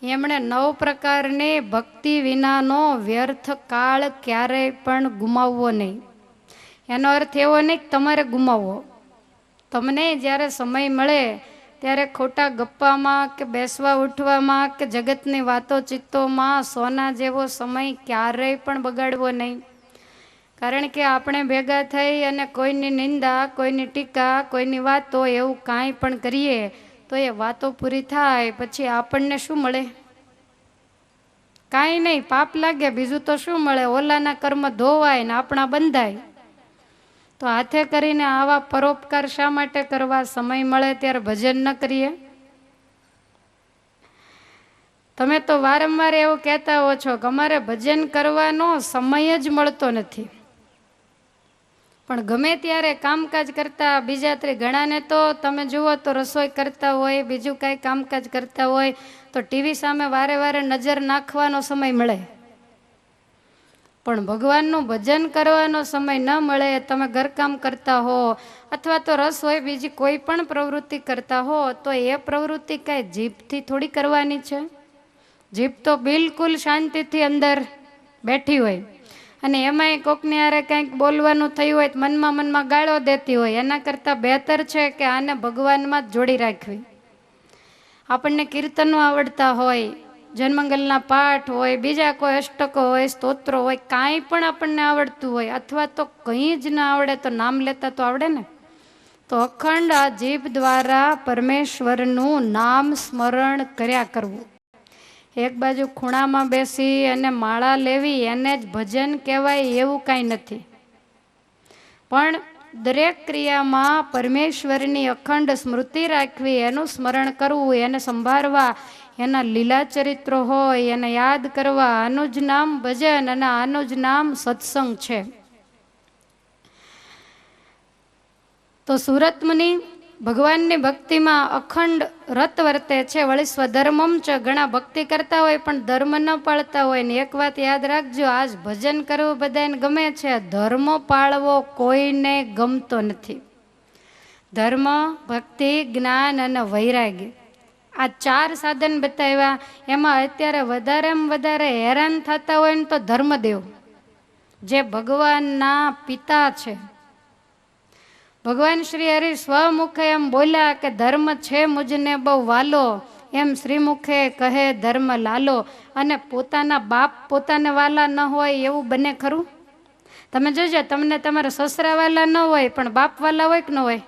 એમણે 9 પ્રકારની ભક્તિ વિનાનો વ્યર્થ કાળ ક્યારેય પણ ગુમાવવો નહીં. એનો અર્થ એવો નહીં કે તમારે ગુમાવવો. તમને જ્યારે સમય મળે ત્યારે ખોટા ગપ્પામાં કે બેસવા ઉઠવામાં કે જગતની વાતો ચિત્તોમાં સોના જેવો સમય ક્યારેય પણ બગાડવો નહીં. કારણ કે આપણે ભેગા થઈ અને કોઈની નિંદા, કોઈની ટીકા, કોઈની વાતો એવું કાંઈ પણ કરીએ તો એ વાતો પૂરી થાય પછી આપણને શું મળે? કાંઈ નહીં, પાપ લાગે, બીજું તો શું મળે? ઓલાના કર્મ ધોવાય ને આપણા બંધાય. તો હાથે કરીને આવા પરોપકાર શા માટે કરવા? સમય મળે ત્યારે ભજન ન કરીએ? તમે તો વારંવાર એવું કહેતા હો છો કે અમારે ભજન કરવાનો સમય જ મળતો નથી. પણ ગમે ત્યારે કામકાજ કરતા બીજા ઘણાને તો તમે જુઓ તો રસોઈ કરતા હોય, બીજું કાંઈ કામકાજ કરતા હોય તો ટીવી સામે વારે વારે નજર નાખવાનો સમય મળે. પણ ભગવાનનું ભજન કરવાનો સમય ન મળે. તમે ઘરકામ કરતા હો અથવા તો રસોઈ બીજી કોઈ પણ પ્રવૃત્તિ કરતા હો તો એ પ્રવૃત્તિ કાંઈ જીભથી થોડી કરવાની છે. જીભ તો બિલકુલ શાંતિથી અંદર બેઠી હોય અને એમાંય કોકની હારે કંઈક બોલવાનું થયું હોય તો મનમાં ગાળો દેતી હોય. એના કરતાં બહેતર છે કે આને ભગવાનમાં જ જોડી રાખવી. આપણને કીર્તનો આવડતા હોય, જન્મંગલના પાઠ હોય, બીજા કોઈ અષ્ટકો હોય, સ્તોત્રો હોય, કાંઈ પણ આપણને આવડતું હોય અથવા તો કંઈ જ ના આવડે તો નામ લેતા તો આવડે ને. તો અખંડ આ જીભ દ્વારા પરમેશ્વરનું નામ સ્મરણ કર્યા કરવું. એક બાજુ ખૂણામાં બેસી અને માળા લેવી એને જ ભજન કહેવાય એવું કાંઈ નથી. પણ દરેક ક્રિયામાં પરમેશ્વરની અખંડ સ્મૃતિ રાખવી, એનું સ્મરણ કરવું, એને સંભાળવા, એના લીલા ચરિત્રો હોય એને યાદ કરવા, આનું જ નામ ભજન અને આનું જ નામ સત્સંગ છે. તો સુરત મુનિ ભગવાનની ભક્તિમાં અખંડ રત વર્તે છે. વળી સ્વધર્મમ છે, ઘણા ભક્તિ કરતા હોય પણ ધર્મ ન પાળતા હોય. ને એક વાત યાદ રાખજો, આજ ભજન કરવું બધાને ગમે છે, ધર્મ પાળવો કોઈને ગમતો નથી. ધર્મ, ભક્તિ, જ્ઞાન અને વૈરાગ્ય આ 4 સાધન બતાવ્યા. એમાં અત્યારે વધારેમાં વધારે હેરાન થતા હોય ને તો ધર્મદેવ, જે ભગવાનના પિતા છે. ભગવાન શ્રી હરિ સ્વમુખે એમ બોલ્યા કે ધર્મ છે મુજને બહુ વાલો, એમ શ્રીમુખે કહે ધર્મ લાલો. અને પોતાના બાપ પોતાને વાલા ન હોય એવું બને ખરું? તમે જોજો, તમને તમારા સસરા વાલા ન હોય પણ બાપ વાલા હોય કે ન હોય?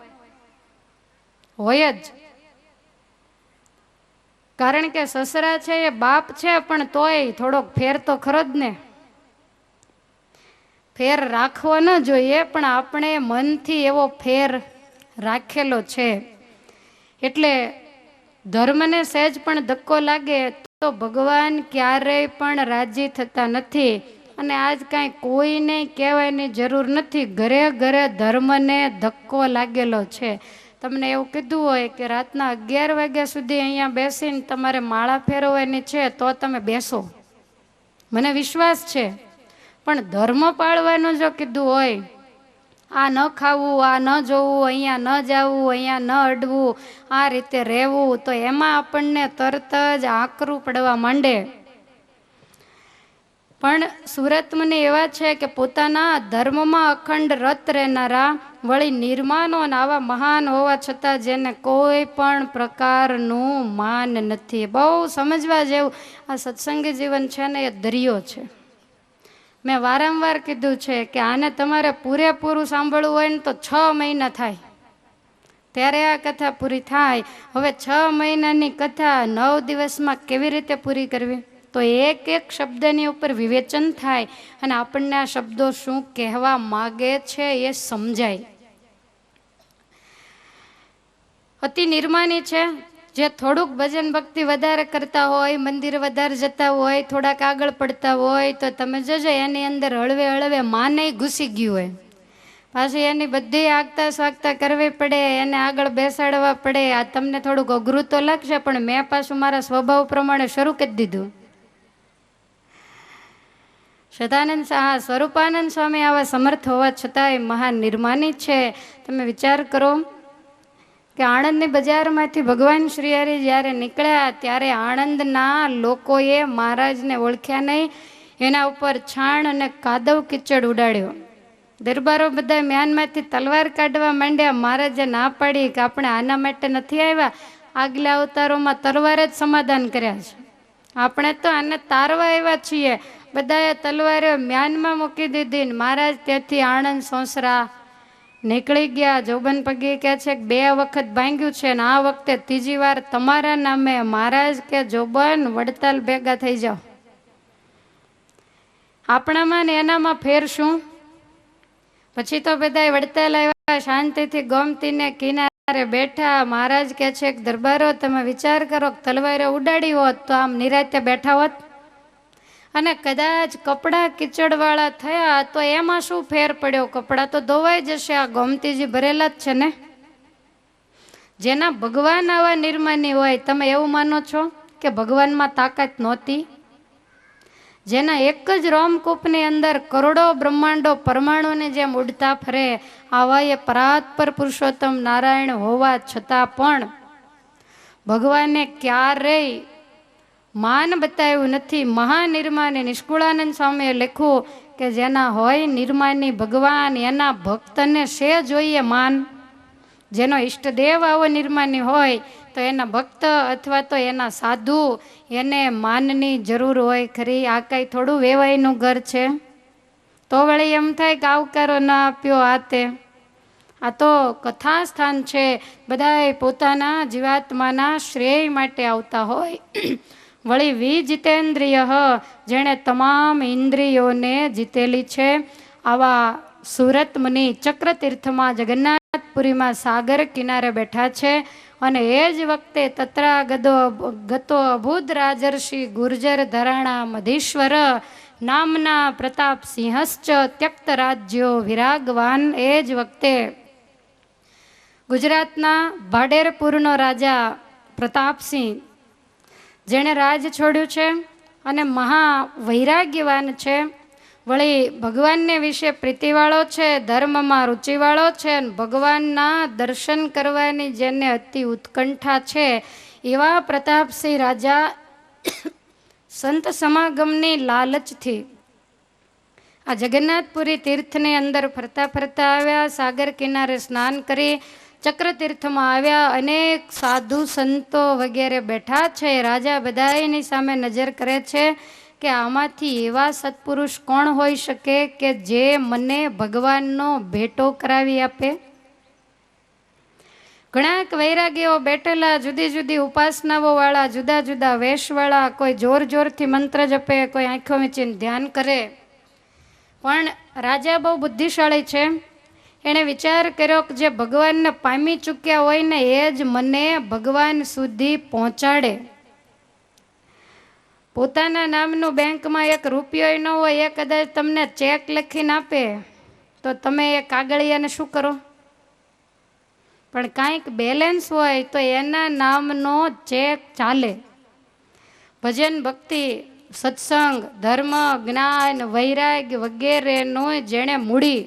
હોય જ. કારણ કે સસરા છે એ બાપ છે પણ તોય થોડોક ફેર તો ખરો જ ને. ફેર રાખવો ન જોઈએ પણ આપણે મનથી એવો ફેર રાખેલો છે. એટલે ધર્મને સહેજ પણ ધક્કો લાગે તો ભગવાન ક્યારેય પણ રાજી થતા નથી. અને આજ કાંઈ કોઈને કહેવાની જરૂર નથી, ઘરે ઘરે ધર્મને ધક્કો લાગેલો છે. તમને એવું કીધું હોય કે રાતના 11 વાગ્યા સુધી અહીંયા બેસીને તમારે માળા ફેરવવાની છે તો તમે બેસો, મને વિશ્વાસ છે. પણ ધર્મ પાળવાનું જો કીધું હોય, આ ન ખાવું, આ ન જોવું, અહીંયા ન જવું, અહીંયા ન અડવું, આ રીતે રહેવું, તો એમાં આપણને તરત જ આકરું પડવા માંડે. પણ સુરત મુનિ એવા છે કે પોતાના ધર્મમાં અખંડ રત રહેનારા, વળી નિર્માનો અને આવા મહાન હોવા છતાં જેને કોઈ પણ પ્રકારનું માન નથી. બહુ સમજવા જેવું આ સત્સંગી જીવન છે ને એ દરિયો છે. મેં વારંવાર કીધું છે કે આને તમારે પૂરેપૂરું સાંભળવું હોય ને તો 6 મહિના થાય ત્યારે આ કથા પૂરી થાય. હવે 6 મહિનાની કથા 9 દિવસમાં કેવી રીતે પૂરી કરવી? તો એક એક શબ્દની ઉપર વિવેચન થાય અને આપણને આ શબ્દો શું કહેવા માગે છે એ સમજાય. અતિ નિર્માની છે. જે થોડુંક ભજન ભક્તિ વધારે કરતા હોય, મંદિર વધારે જતા હોય, થોડાક આગળ પડતા હોય તો તમે જોજો એની અંદર હળવે હળવે માને ઘૂસી ગયું હોય. પાછી એની બધી આગતા સ્વાગતા કરવી પડે, એને આગળ બેસાડવા પડે. આ તમને થોડુંક અઘરું તો લાગશે પણ મેં પાછું મારા સ્વભાવ પ્રમાણે શરૂ કરી દીધું. સદાનંદ સ્વરૂપાનંદ સ્વામી આવા સમર્થ હોવા છતાંય મહાન નિર્માની છે. તમે વિચાર કરો, કે આણંદની બજારમાંથી ભગવાન શ્રી હરિ જ્યારે નીકળ્યા ત્યારે આણંદના લોકોએ મહારાજને ઓળખ્યા નહીં, એના ઉપર છાણ અને કાદવ કિચડ ઉડાડ્યો. દરબારો બધા મ્યાનમાંથી તલવાર કાઢવા માંડ્યા. મહારાજે ના પાડી કે આપણે આના માટે નથી આવ્યા, આગલા અવતારોમાં તલવાર જ સમાધાન કર્યા છે, આપણે તો આને તારવા આવ્યા છીએ. બધાએ તલવારે મ્યાનમાં મૂકી દીધી. મહારાજ ત્યાંથી આણંદ સોંસરા નીકળી ગયા. જોબન પગી કહે છે કે 2 વખત ભાંગ્યું છે ને આ વખતે ત્રીજી વાર તમારા નામે. મહારાજ કે જોબન વડતાલ ભેગા થઈ જાઓ. આપણામાં ને એનામાં ફેર શું? પછી તો બધા વડતાલ આવ્યા, શાંતિથી ગોમતીને કિનારે બેઠા. મહારાજ કહે છે કે દરબારો તમે વિચાર કરો, તલવારે ઉડાડી હોત તો આમ નિરાતે બેઠા હોત, અને કદાચ કપડાં કિચડવાળા થયા તો એમાં શું ફેર પડ્યો? કપડાં તો ધોવાઈ જશે, આ ગોમતીજી ભરેલા જ છે ને. જેના ભગવાન આવા નિર્માની હોય, તમે એવું માનો છો કે ભગવાનમાં તાકાત નહોતી? જેના એક જ રોમકૂપની અંદર કરોડો બ્રહ્માંડો પરમાણુની જેમ ઉડતા ફરે, આવા એ પરાત્પર પુરુષોત્તમ નારાયણ હોવા છતાં પણ ભગવાને ક્યારેય માન બતાવ્યું નથી. મહાનિર્માની નિષ્કુળાનંદ સ્વામીએ લખ્યું કે જેના હોય નિર્માની ભગવાન, એના ભક્તને શે જોઈએ માન. જેનો ઈષ્ટદેવ આવો નિર્માની હોય તો એના ભક્ત અથવા તો એના સાધુ, એને માનની જરૂર હોય ખરી. આ કાંઈ થોડું વેવાઈનું ઘર છે? તો વળી એમ થાય કે આવકારો ના આપ્યો આ તે. આ તો કથા સ્થાન છે. બધાય પોતાના જીવાત્માના શ્રેય માટે આવતા હોય. વળી વિજિતેન્દ્રિય, જેણે તમામ ઇન્દ્રિયોને જીતેલી છે, આવા સુરત મુનિ ચક્રતીર્થમાં જગન્નાથપુરીમાં સાગર કિનારે બેઠા છે. અને એ જ વખતે તત્રા ગતો અભૂત રાજર્ષિ ગુર્જર ધરાણા મધીશ્વર નામના પ્રતાપ સિંહશ્ચ ત્યક્ત રાજ્યો વિરાગવાન. એ જ વખતે ગુજરાતના ભાડેરપુરનો રાજા પ્રતાપસિંહ, જેણે રાજ છોડ્યું છે અને મહા વૈરાગ્યવાન છે, વળી ભગવાનને વિશે પ્રીતિવાળો છે, ધર્મમાં રુચિવાળો છે, અને ભગવાનના દર્શન કરવાની જેને અતિ ઉત્કંઠા છે, એવા પ્રતાપસિંહ રાજા સંત સમાગમની લાલચથી આ જગન્નાથપુરી તીર્થની અંદર ફરતા ફરતા આવ્યા. સાગર કિનારે સ્નાન કરી ચક્રતીર્થમાં આવ્યા. અનેક સાધુ સંતો વગેરે બેઠા છે. રાજા બધાની સામે નજર કરે છે કે આમાંથી એવા સત્પુરુષ કોણ હોઈ શકે કે જે મને ભગવાનનો ભેટો કરાવી આપે? ઘણાક વૈરાગીઓ બેઠેલા, જુદી જુદી ઉપાસનાઓ વાળા, જુદા જુદા વેશવાળા, કોઈ જોર જોરથી મંત્ર જપે, કોઈ આંખો મીચીને ધ્યાન કરે. પણ રાજા બહુ બુદ્ધિશાળી છે. એણે વિચાર કર્યો કે જે ભગવાનને પામી ચૂક્યા હોય ને એ જ મને ભગવાન સુધી પહોંચાડે. પોતાના નામનું બેંકમાં 1 રૂપિયો ન હોય, એ કદાચ તમને ચેક લખીને આપે તો તમે એ કાગળિયાને શું કરો? પણ કાંઈક બેલેન્સ હોય તો એના નામનો ચેક ચાલે. ભજન, ભક્તિ, સત્સંગ, ધર્મ, જ્ઞાન, વૈરાગ્ય વગેરેનું જેણે મૂડી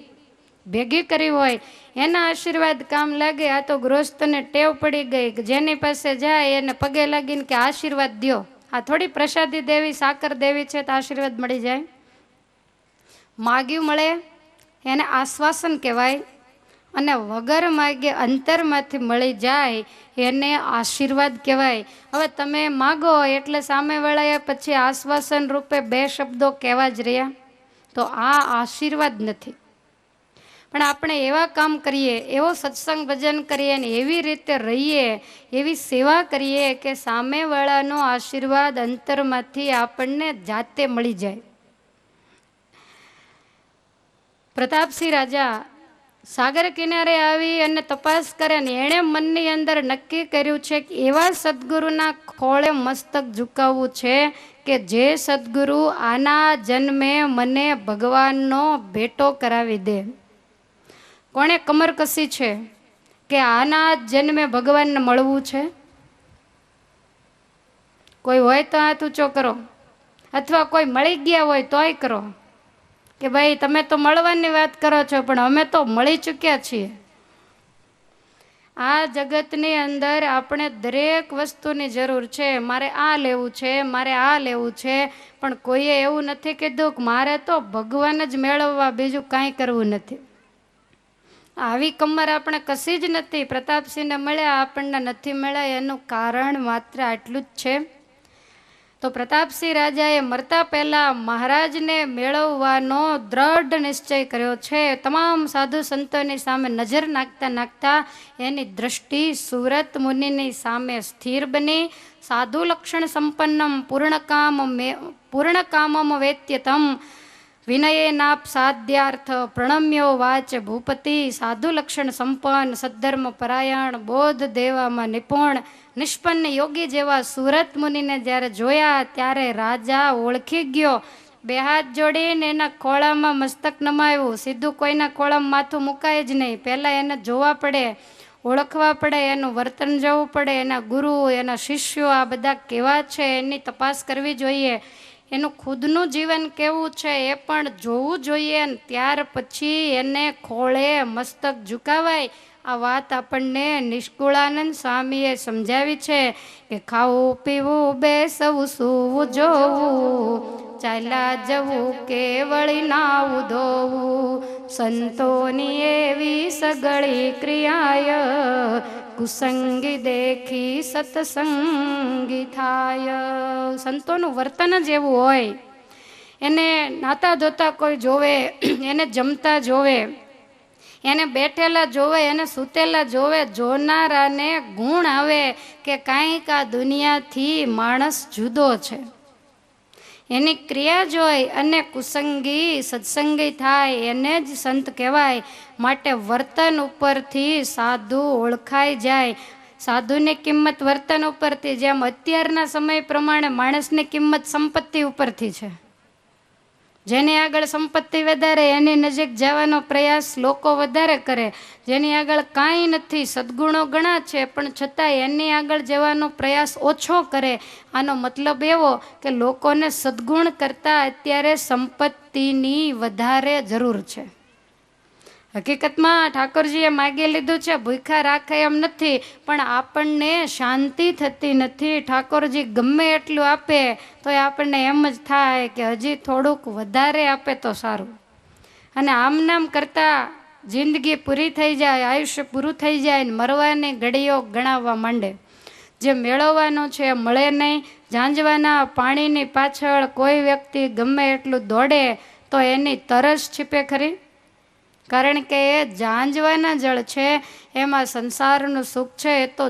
ભેગી કરી હોય એના આશીર્વાદ કામ લાગે. આ તો ગૃહસ્થને ટેવ પડી ગઈ કે જેની પાસે જાય એને પગે લાગીને કે આશીર્વાદ દ્યો. આ થોડી પ્રસાદી દેવી, સાકર દેવી છે તો આશીર્વાદ મળી જાય? માગ્યું મળે એને આશ્વાસન કહેવાય, અને વગર માગે અંતરમાંથી મળી જાય એને આશીર્વાદ કહેવાય. હવે તમે માગો એટલે સામેવાળાએ પછી આશ્વાસન રૂપે 2 શબ્દો કહેવા જ રહ્યા, તો આ આશીર્વાદ નથી. પણ આપણે એવા કામ કરીએ, એવો સત્સંગ ભજન કરીએ ને એવી રીતે રહીએ, એવી સેવા કરીએ કે સામેવાળાનો આશીર્વાદ અંતરમાંથી આપણને જાતે મળી જાય. પ્રતાપસિંહ રાજા સાગર કિનારે આવી અને તપાસ કરે ને એણે મનની અંદર નક્કી કર્યું છે કે એવા સદગુરુના ખોળે મસ્તક ઝુકાવવું છે કે જે સદગુરુ આના જન્મે મને ભગવાનનો ભેટો કરાવી દે. કોણે કમર કસી છે કે આના જન્મે ભગવાનને મળવું છે? કોઈ હોય તો હાથ ઊંચો કરો, અથવા કોઈ મળી ગયા હોય તોય કરો કે ભાઈ તમે તો મળવાની વાત કરો છો પણ અમે તો મળી ચૂક્યા છીએ. આ જગતની અંદર આપણે દરેક વસ્તુની જરૂર છે. મારે આ લેવું છે, મારે આ લેવું છે, પણ કોઈએ એવું નથી કીધું કે મારે તો ભગવાન જ મેળવવા, બીજું કાંઈ કરવું નથી. આવી કમર આપણે કશી જ નથી. પ્રતાપસિંહને મળ્યા, આપણને નથી મળ્યા, એનું કારણ માત્ર આટલું જ છે. તો પ્રતાપસિંહ રાજાએ મરતા પહેલા મહારાજને મેળવવાનો દ્રઢ નિશ્ચય કર્યો છે. તમામ સાધુ સંતોની સામે નજર નાખતા નાખતા એની દ્રષ્ટિ સુરત મુનિની સામે સ્થિર બની. સાધુ લક્ષણ સંપન્નમ પૂર્ણકામમ વેત્યતમ વિનયેનાપ સાધ્યાર્થ પ્રણમ્યો વાચ ભૂપતિ. સાધુ લક્ષણ સંપન્ન, સદ્ધર્મ પરાયણ, બોધ દેવામાં નિપુણ, નિષ્પન્ન યોગી જેવા સુરત મુનિને જ્યારે જોયા ત્યારે રાજા ઓળખી ગયો. બે હાથ જોડીને એના ખોળામાં મસ્તક નમાવ્યું. સીધું કોઈના ખોળામાં માથું મુકાય જ નહીં. પહેલાં એને જોવા પડે, ઓળખવા પડે, એનું વર્તન જોવું પડે, એના ગુરુ, એના શિષ્યો આ બધા કેવા છે એની તપાસ કરવી જોઈએ. એનું ખુદનું જીવન કેવું છે એ પણ જોવું જોઈએ. ત્યાર પછી એને ખોળે મસ્તક ઝુકાવાય. આ વાત આપણને નિષ્કુળાનંદ સ્વામીએ સમજાવી છે કે ખાવું પીવું બેસવું સૂવું જોવું, ચાલ્યા જવું કેવળી નાવું ધોવું, સંતોની એવી સગળી ક્રિયાય, કુસંગી દેખી સત્સંગી થાય. સંતોનું વર્તન જ એવું હોય. એને નાતા ધોતા કોઈ જોવે, એને જમતા જોવે, એને બેઠેલા જોવે, એને સૂતેલા જોવે, જોનારાને ગુણ આવે કે કાંઈક આ દુનિયાથી માણસ જુદો છે. એની ક્રિયા જોઈ અને કુસંગી સત્સંગી થાય, એને જ સંત કહેવાય. માટે વર્તન ઉપરથી સાધુ ઓળખાઈ જાય. સાધુની કિંમત વર્તન ઉપરથી, જેમ અત્યારના સમય પ્રમાણે માણસની કિંમત સંપત્તિ ઉપરથી છે. જેની આગળ સંપત્તિ વધારે એની નજીક જવાનો પ્રયાસ લોકો વધારે કરે. જેની આગળ કાંઈ નથી, સદ્ગુણો ઘણા છે, પણ છતાંય એની આગળ જવાનો પ્રયાસ ઓછો કરે. આનો મતલબ એવો કે લોકોને સદ્ગુણ કરતાં અત્યારે સંપત્તિની વધારે જરૂર છે. હકીકતમાં ઠાકોરજીએ માગી લીધું છે, ભૂખ્યા રાખે એમ નથી, પણ આપણને શાંતિ થતી નથી. ઠાકોરજી ગમે એટલું આપે તો આપણને એમ જ થાય કે હજી થોડુંક વધારે આપે તો સારું. અને આમ નામ કરતાં જિંદગી પૂરી થઈ જાય, આયુષ્ય પૂરું થઈ જાય ને મરવાની ઘડીઓ ગણાવવા માંડે. જે મેળવવાનું છે એ મળે નહીં. ઝાંઝવાના પાણીની પાછળ કોઈ વ્યક્તિ ગમે એટલું દોડે તો એની તરસ છીપે ખરી? કારણ કે એ ઝાંઝવાના જળ છે, એમાં સંસારનું સુખ છે એ તો